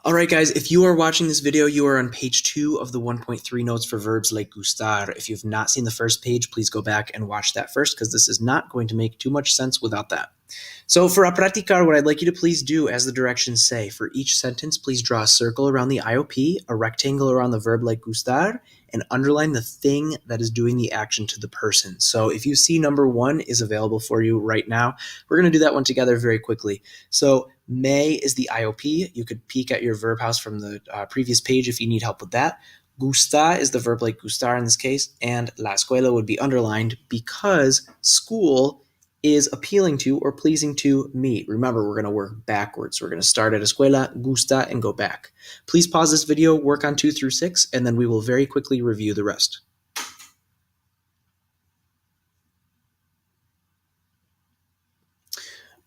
All right, guys, if you are watching this video, you are on page 2 of the 1.3 notes for verbs like gustar. If you've not seen the first page, please go back and watch that first because this is not going to make too much sense without that. So for a practicar, what I'd like you to please do, as the directions say, for each sentence, please draw a circle around the IOP, a rectangle around the verb like gustar, and underline the thing that is doing the action to the person. So if you see number 1 is available for you right now, we're going to do that one together very quickly. So May is the IOP. You could peek at your verb house from the previous page if you need help with that. Gusta is the verb like gustar in this case, and la escuela would be underlined because school is appealing to or pleasing to me. Remember, we're going to work backwards. We're going to start at escuela, gusta, and go back. Please pause this video, work on 2 through 6, and then we will very quickly review the rest.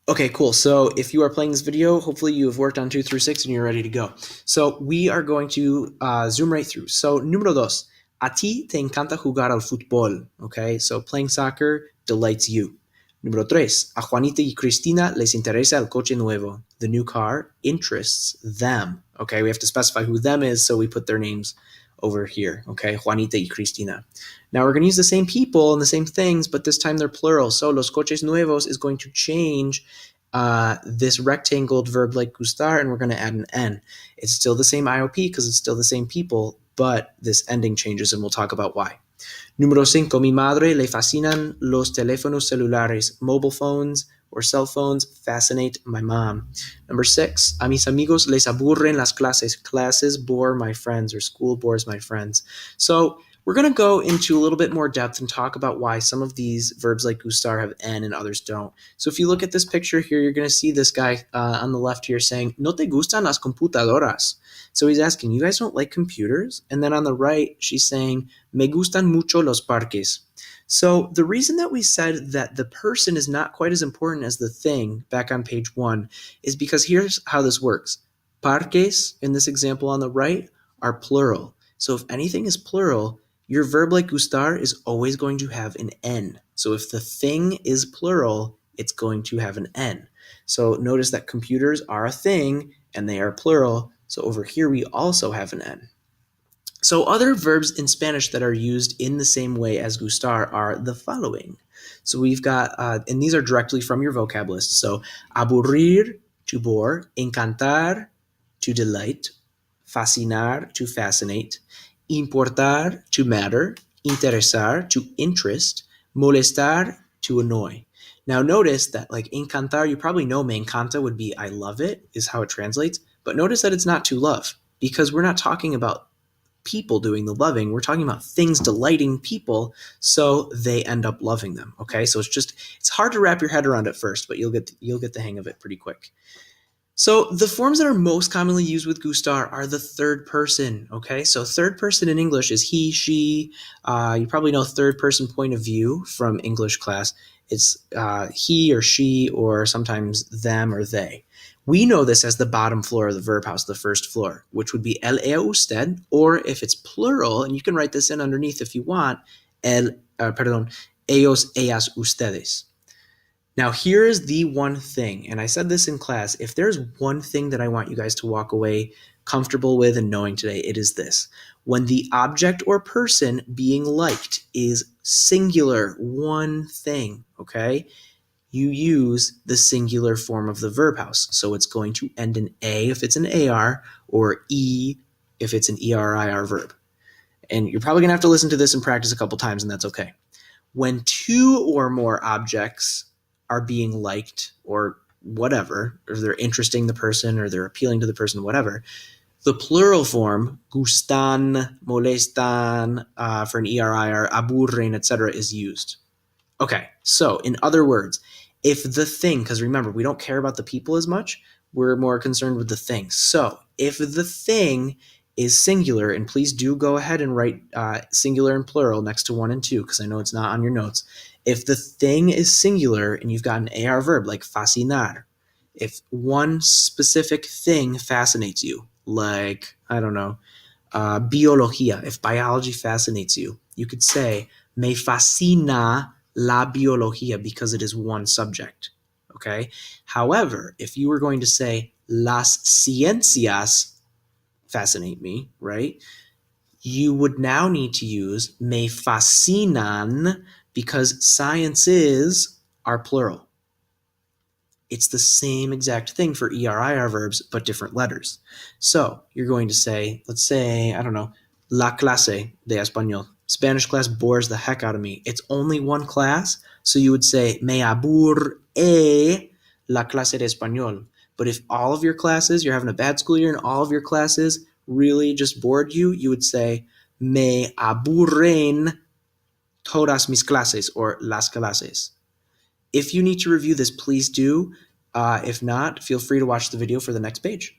Okay, cool. So if you are playing this video, hopefully you have worked on 2 through 6 and you're ready to go. So we are going to zoom right through. So número 2, a ti te encanta jugar al fútbol. Okay, so playing soccer delights you. Número 3, a Juanita y Cristina les interesa el coche nuevo. The new car interests them. Okay, we have to specify who them is, so we put their names over here. Okay, Juanita y Cristina. Now we're going to use the same people and the same things, but this time they're plural. So los coches nuevos is going to change this rectangled verb like gustar, and we're going to add an N. It's still the same IOP because it's still the same people, but this ending changes, and we'll talk about why. Número 5, mi madre le fascinan los teléfonos celulares. Mobile phones or cell phones fascinate my mom. Number 6, a mis amigos les aburren las clases. Classes bore my friends, or school bores my friends. So we're going to go into a little bit more depth and talk about why some of these verbs like gustar have N and others don't. So if you look at this picture here, you're going to see this guy on the left here saying, no te gustan las computadoras. So he's asking, you guys don't like computers? And then on the right, she's saying, me gustan mucho los parques. So the reason that we said that the person is not quite as important as the thing back on page 1 is because here's how this works. Parques, in this example on the right, are plural. So if anything is plural, your verb like gustar is always going to have an N. So if the thing is plural, it's going to have an N. So notice that computers are a thing and they are plural. So over here, we also have an N. So other verbs in Spanish that are used in the same way as gustar are the following. So we've got, and these are directly from your vocab list. So aburrir, to bore, encantar, to delight, fascinar, to fascinate, importar, to matter, interesar, to interest, molestar, to annoy. Now notice that like encantar, you probably know me encanta would be I love it, is how it translates. But notice that it's not to love, because we're not talking about people doing the loving. We're talking about things delighting people, so they end up loving them. Okay, so it's hard to wrap your head around at first, but you'll get the hang of it pretty quick. So the forms that are most commonly used with gustar are the third person. Okay, so third person in English is he, she. You probably know third person point of view from English class. It's he or she, or sometimes them or they. We know this as the bottom floor of the verb house, the first floor, which would be él, ella, usted, or if it's plural, and you can write this in underneath if you want, ellos, ellas, ustedes. Now, here is the one thing, and I said this in class, if there's one thing that I want you guys to walk away comfortable with and knowing today, it is this. When the object or person being liked is singular, one thing, okay, you use the singular form of the verb house. So it's going to end in A if it's an AR, or E if it's an ERIR verb. And you're probably going to have to listen to this and practice a couple times, and that's okay. When 2 or more objects are being liked or whatever, or they're interesting the person or they're appealing to the person, whatever, the plural form, gustan, molestan, for an ERIR, aburren, etc., is used. Okay, so in other words, if the thing, because remember, we don't care about the people as much, we're more concerned with the thing. So if the thing is singular, and please do go ahead and write singular and plural next to 1 and 2, because I know it's not on your notes. If the thing is singular and you've got an AR verb like fascinar, if one specific thing fascinates you, like, I don't know, biología, if biology fascinates you, you could say, me fascina la biología, because it is one subject, okay? However, if you were going to say las ciencias fascinate me, right? You would now need to use me fascinan because sciences are plural. It's the same exact thing for ERIR verbs, but different letters. So you're going to say, let's say, I don't know, la clase de español. Spanish class bores the heck out of me. It's only one class, so you would say, me aburre la clase de español. But if all of your classes, you're having a bad school year and all of your classes really just bored you, you would say, me aburren todas mis clases or las clases. If you need to review this, please do. If not, feel free to watch the video for the next page.